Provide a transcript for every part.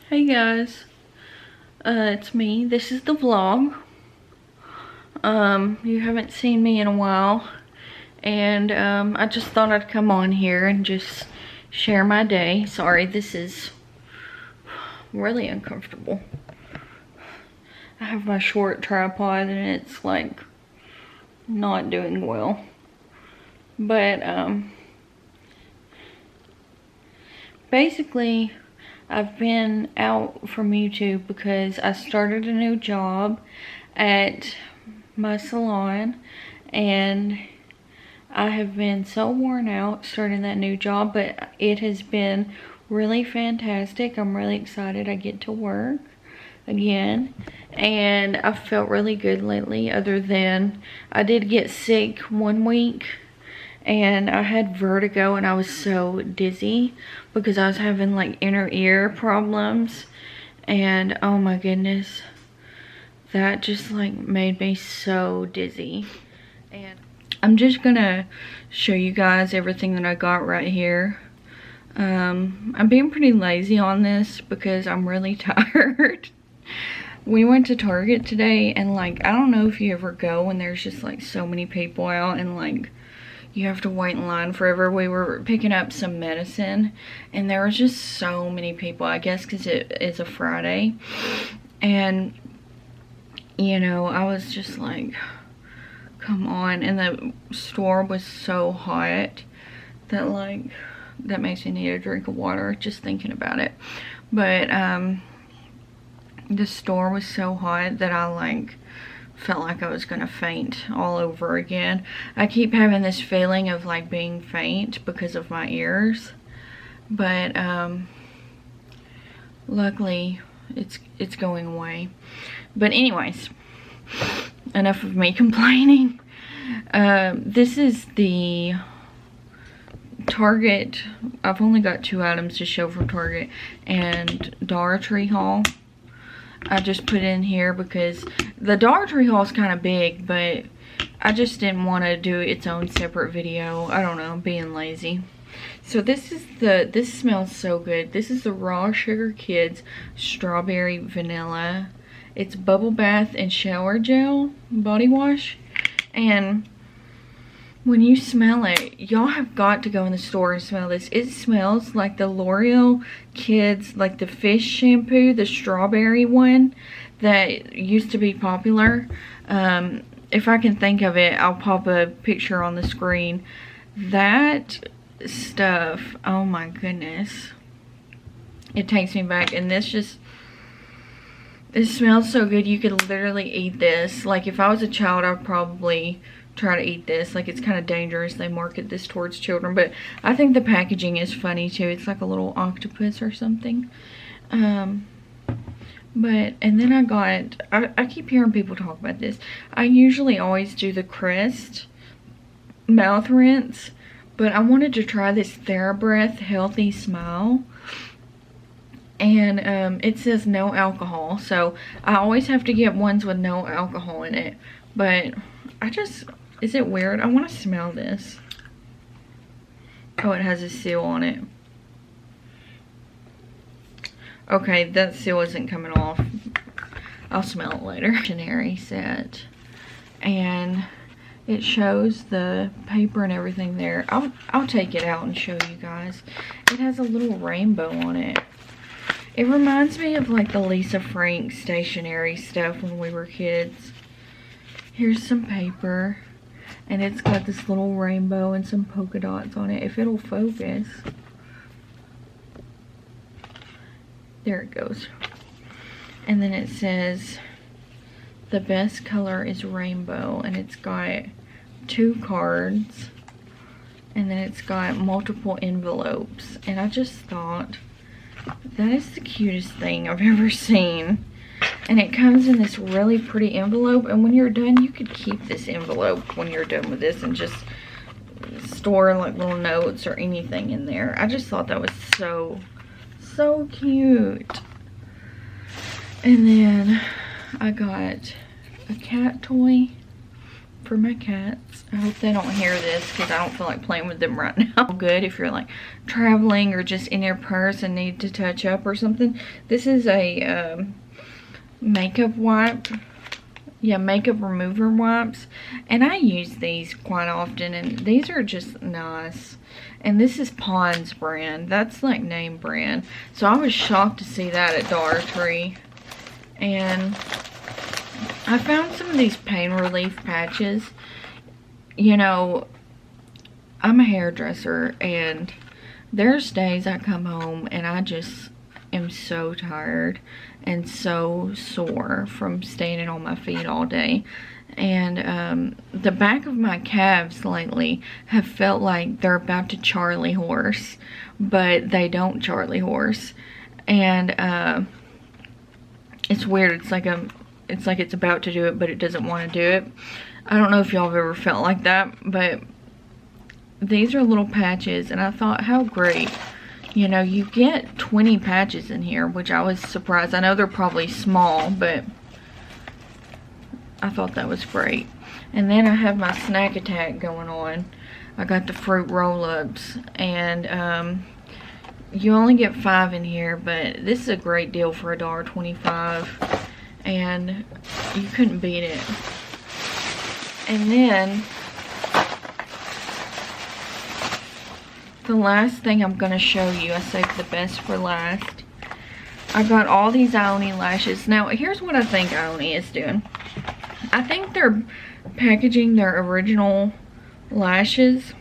Hey guys, it's me. This is the vlog. You haven't seen me in a while, and I just thought I'd come on here and just share my day. Sorry, this is really uncomfortable. I have my short tripod and it's like not doing well. But basically I've been out from YouTube because I started a new job at my salon, and I have been so worn out starting that new job, but it has been really fantastic. I'm really excited I get to work again, and I've felt really good lately, other than I did get sick one week and I had vertigo and I was so dizzy because I was having like inner ear problems, and oh my goodness, that just like made me so dizzy. And I'm just gonna show you guys everything that I got right here. I'm being pretty lazy on this because I'm really tired. We went to Target today, and like, I don't know if you ever go when there's just like so many people out and like you have to wait in line forever. We were picking up some medicine and there was just so many people, I guess because it is a Friday. And you know, I was just like, come on. And the store was so hot that like, that makes me need a drink of water just thinking about it. But the store was so hot that I like felt like I was gonna faint all over again. I keep having this feeling of like being faint because of my ears, but luckily it's going away. But anyways, enough of me complaining. This is the Target. I've only got 2 items to show from Target and Dollar Tree haul. I just put in here because the Dollar Tree haul is kind of big, but I just didn't want to do its own separate video. I don't know, I'm being lazy. So this smells so good. This is the Raw Sugar Kids Strawberry Vanilla. It's bubble bath and shower gel body wash. And when you smell it, y'all have got to go in the store and smell this. It smells like the L'Oreal Kids, like the fish shampoo, the strawberry one that used to be popular. If I can think of it, I'll pop a picture on the screen. That stuff, oh my goodness. It takes me back, and this it smells so good. You could literally eat this. Like if I was a child, I'd probably try to eat this. Like, it's kind of dangerous, they market this towards children, but I think the packaging is funny too. It's like a little octopus or something. And then I keep hearing people talk about this. I usually always do the Crest mouth rinse, but I wanted to try this TheraBreath Healthy Smile, and it says no alcohol, so I always have to get ones with no alcohol in it. But is it weird? I want to smell this. Oh, it has a seal on it. Okay, that seal isn't coming off. I'll smell it later. Dictionary set. And it shows the paper and everything there. I'll take it out and show you guys. It has a little rainbow on it. It reminds me of like the Lisa Frank stationery stuff when we were kids. Here's some paper, and it's got this little rainbow and some polka dots on it, if it'll focus. There it goes. And then it says the best color is rainbow, and it's got 2 cards, and then it's got multiple envelopes. And I just thought that is the cutest thing I've ever seen. And it comes in this really pretty envelope, and when you're done, you could keep this envelope when you're done with this and just store like little notes or anything in there. I just thought that was so cute. And then I got a cat toy for my cats. I hope they don't hear this because I don't feel like playing with them right now. Good if you're like traveling or just in your purse and need to touch up or something. This is a makeup wipe. Yeah, makeup remover wipes. And I use these quite often, and these are just nice. And this is Pond's brand. That's like name brand. So I was shocked to see that at Dollar Tree. And I found some of these pain relief patches. You know, I'm a hairdresser, and there's days I come home and I just am so tired and so sore from standing on my feet all day. And the back of my calves lately have felt like they're about to Charlie horse, but they don't Charlie horse. And it's weird. It's like it's about to do it, but it doesn't want to do it. I don't know if y'all have ever felt like that, but these are little patches, and I thought, how great. You know, you get 20 patches in here, which I was surprised. I know they're probably small, but I thought that was great. And then I have my snack attack going on. I got the fruit roll-ups, and you only get 5 in here, but this is a great deal for $1.25, and you couldn't beat it. And then the last thing I'm gonna show you, I saved the best for last. I got all these Ioni lashes. Now, here's what I think Ioni is doing. I think they're packaging their original lashes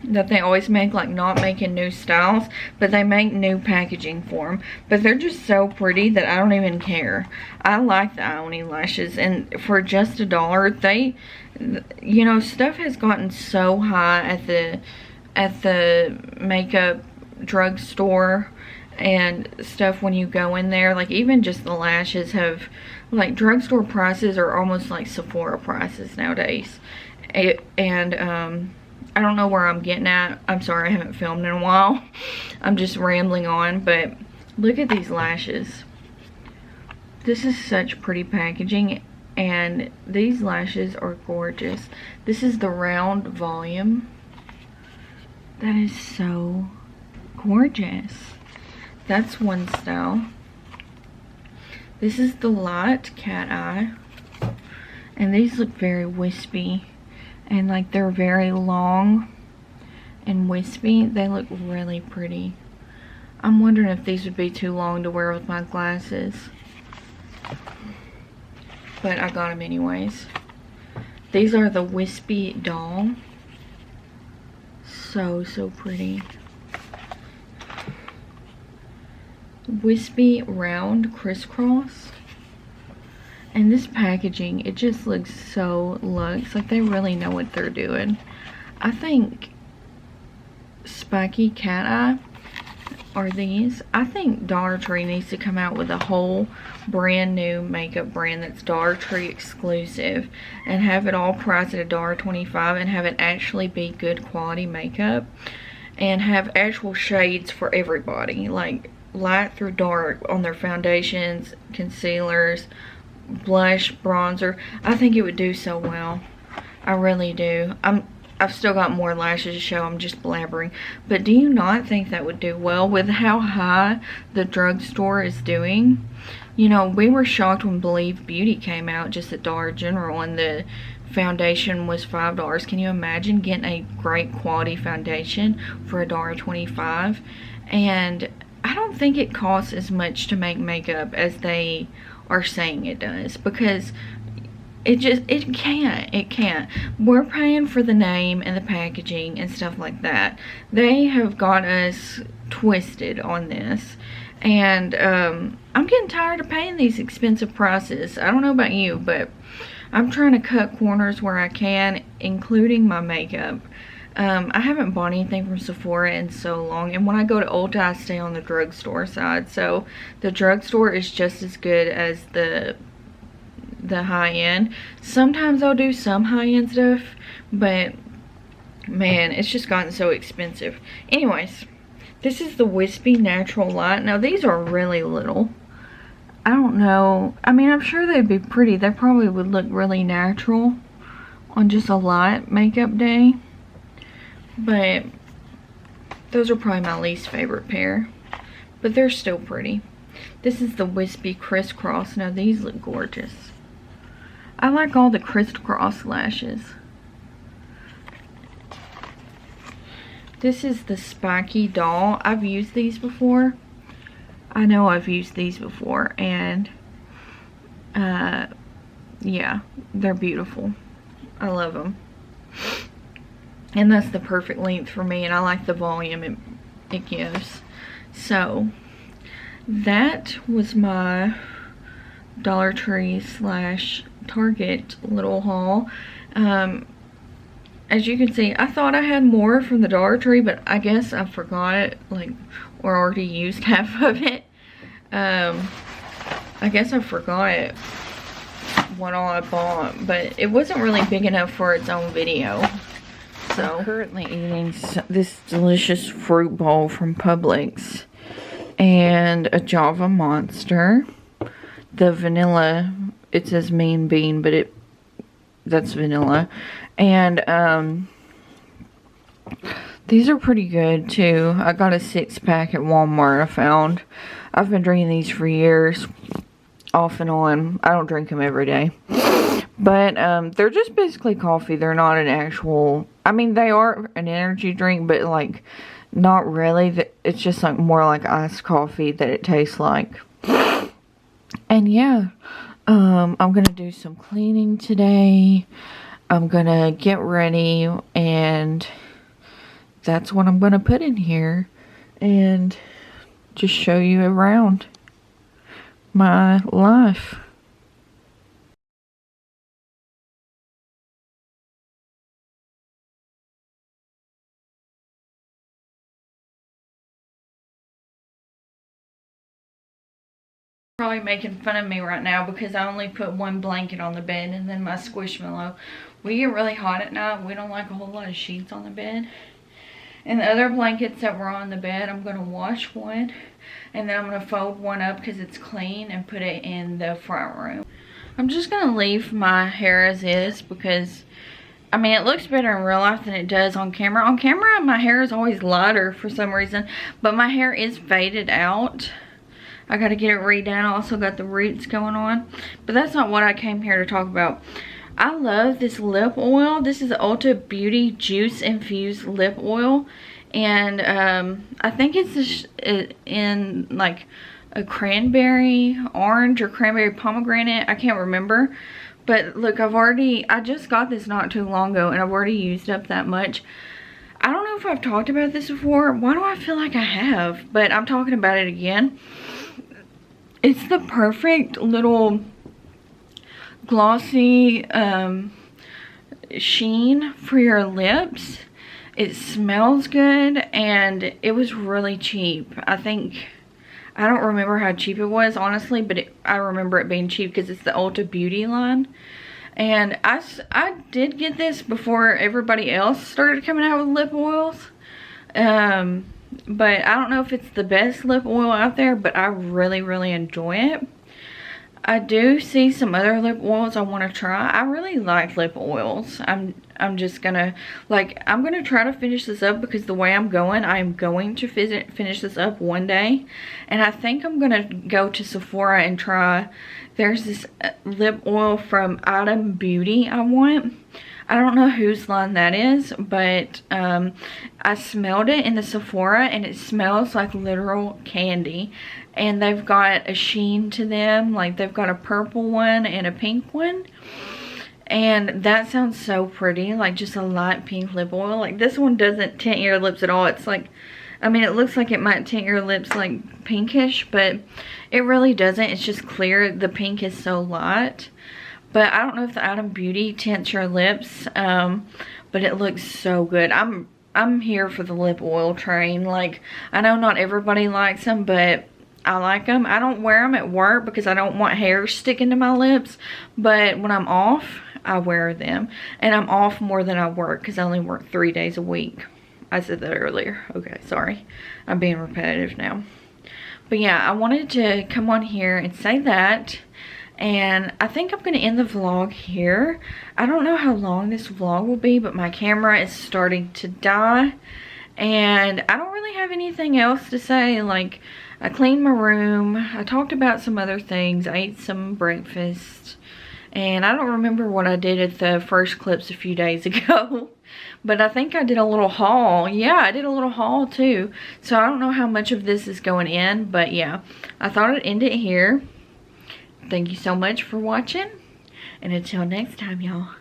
that they always make, like not making new styles, but they make new packaging for them. But they're just so pretty that I don't even care. I like the Ioni lashes, and for just $1, they, you know, stuff has gotten so high at the makeup drugstore and stuff when you go in there. Like, even just the lashes have, like, drugstore prices are almost like Sephora prices nowadays. And I don't know where I'm getting at. I'm sorry, I haven't filmed in a while. I'm just rambling on, but look at these lashes. This is such pretty packaging, and these lashes are gorgeous. This is the round volume. That is so gorgeous. That's one style. This is the light cat eye. And these look very wispy. And like they're very long and wispy. They look really pretty. I'm wondering if these would be too long to wear with my glasses. But I got them anyways. These are the Wispy Doll. So pretty. Wispy round crisscross. And this packaging, it just looks so luxe. Like they really know what they're doing. I think Spiky Cat Eye are these. I think Dollar Tree needs to come out with a whole brand new makeup brand that's Dollar Tree exclusive and have it all priced at $1.25 and have it actually be good quality makeup and have actual shades for everybody, like light through dark on their foundations, concealers, blush, bronzer. I think it would do so well. I really do. I've still got more lashes to show. I'm just blabbering. But do you not think that would do well with how high the drugstore is doing? You know, we were shocked when Believe Beauty came out just at Dollar General and the foundation was $5. Can you imagine getting a great quality foundation for $1.25? And I don't think it costs as much to make makeup as they are saying it does, because it can't. We're paying for the name and the packaging and stuff like that. They have got us twisted on this, and I'm getting tired of paying these expensive prices. I don't know about you, but I'm trying to cut corners where I can, including my makeup. I haven't bought anything from Sephora in so long, and when I go to Ulta, I stay on the drugstore side, so the drugstore is just as good as the high-end. Sometimes I'll do some high-end stuff, but man, it's just gotten so expensive. Anyways, this is the Wispy Natural Light. Now, these are really little. I don't know. I mean, I'm sure they'd be pretty. They probably would look really natural, on just a light makeup day. But those are probably my least favorite pair. But they're still pretty. This is the Wispy Crisscross. Now these look gorgeous. I like all the crisscross lashes. This is the Spiky Doll. I've used these before. I know I've used these before, and yeah, they're beautiful. I love them. And that's the perfect length for me, and I like the volume it gives. So that was my Dollar Tree / Target little haul. As you can see, I thought I had more from the Dollar Tree, but I guess I forgot, like, or already used half of it. I guess I forgot what all I bought, but it wasn't really big enough for its own video. So I'm currently eating this delicious fruit bowl from Publix and a Java Monster. The vanilla, it says Mean Bean, but that's vanilla. And these are pretty good too. I got a 6-pack at Walmart. I found. I've been drinking these for years, off and on. I don't drink them every day, but they're just basically coffee. They're not an actual, I mean, they are an energy drink, but like not really. It's just like more like iced coffee that it tastes like. And yeah, I'm gonna do some cleaning today. I'm gonna get ready, and that's what I'm gonna put in here and just show you around my life. Probably making fun of me right now because I only put one blanket on the bed and then my Squishmallow. We get really hot at night. We don't like a whole lot of sheets on the bed. And the other blankets that were on the bed, I'm going to wash one. And then I'm going to fold one up because it's clean and put it in the front room. I'm just going to leave my hair as is because, I mean, it looks better in real life than it does on camera. On camera, my hair is always lighter for some reason. But my hair is faded out. I got to get it redone. I also got the roots going on. But that's not what I came here to talk about. I love this lip oil. This is Ulta Beauty Juice Infused Lip Oil. And I think it's in like a cranberry orange or cranberry pomegranate. I can't remember. But look, I just got this not too long ago and I've already used up that much. I don't know if I've talked about this before. Why do I feel like I have? But I'm talking about it again. It's the perfect little glossy sheen for your lips. It smells good and it was really cheap. I don't remember how cheap it was honestly, but I remember it being cheap because it's the Ulta Beauty line. And I did get this before everybody else started coming out with lip oils. But I don't know if it's the best lip oil out there, but I really, really enjoy it. I do see some other lip oils I want to try. I really like lip oils. I'm just gonna, like, I'm gonna try to finish this up because the way I'm going, I'm going to finish this up one day. And I think I'm gonna go to Sephora and try, there's this lip oil from Item Beauty I want. I don't know whose line that is, but I smelled it in the Sephora and it smells like literal candy. And they've got a sheen to them, like they've got a purple one and a pink one. And that sounds so pretty, like just a light pink lip oil. Like this one doesn't tint your lips at all. It's like, I mean, it looks like it might tint your lips like pinkish, but it really doesn't. It's just clear. The pink is so light. But I don't know if the Item Beauty tints your lips, but it looks so good. I'm here for the lip oil train. Like, I know not everybody likes them, but I like them. I don't wear them at work because I don't want hair sticking to my lips. But when I'm off, I wear them. And I'm off more than I work because I only work 3 days a week. I said that earlier. Okay, sorry. I'm being repetitive now. But yeah, I wanted to come on here and say that. And I think I'm going to end the vlog here. I don't know how long this vlog will be, but my camera is starting to die. And I don't really have anything else to say. Like, I cleaned my room. I talked about some other things. I ate some breakfast. And I don't remember what I did at the first clips a few days ago. But I think I did a little haul. Yeah, I did a little haul too. So I don't know how much of this is going in. But yeah, I thought I'd end it here. Thank you so much for watching. And until next time, y'all.